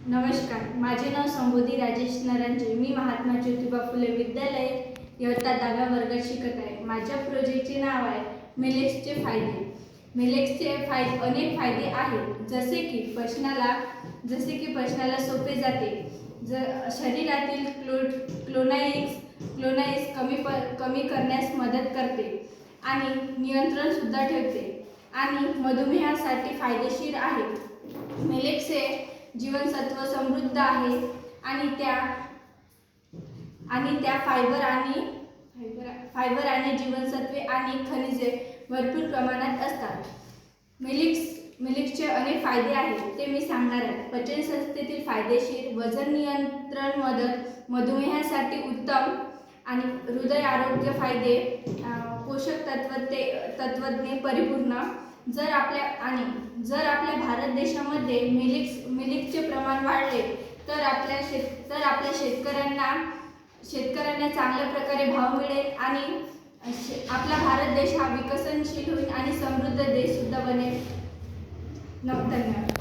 नमस्कार, माझे नाव संबोधी राजेश नरांजे. मी महात्मा ज्योतिबा फुले विद्यालय इयत्ता 10व्या वर्गात शिकत आहे. माझ्या प्रोजेक्टचे नाव आहे मिलेट्सचे फायदे. मिलेट्सचे अनेक फायदे आहेत, जसे की पचनाला सोपे जाते, शरीरातील क्लोराईड्स कमी करण्यास मदत करते आणि नियंत्रण सुद्धा ठेवते आणि मधुमेहासाठी फायदेशीर आहे. मिलेट्स हे जीवनसत्व समृद्ध आहे आणि त्या फायबर आणि जीवनसत्वे आणि खनिजे भरपूर प्रमाणात असतात. मिलेट्सचे अनेक फायदे आहेत, ते मी सांगणार आहे. पचनसंस्थेतील फायदेशीर, वजन नियंत्रण मदत, मधुमेहासाठी उत्तम आणि हृदय आरोग्य फायदे, पोषक तत्वज्ञ परिपूर्ण. जर आपल्या भारत देशामध्ये मिलेट्सचे प्रमाण वाढले तर आपल्या शेतकऱ्यांना चांगल्या प्रकारे भाव मिळेल आणि आपला भारत देश हा विकसनशील होईल आणि समृद्ध देश सुद्धा बनेल. धन्यवाद.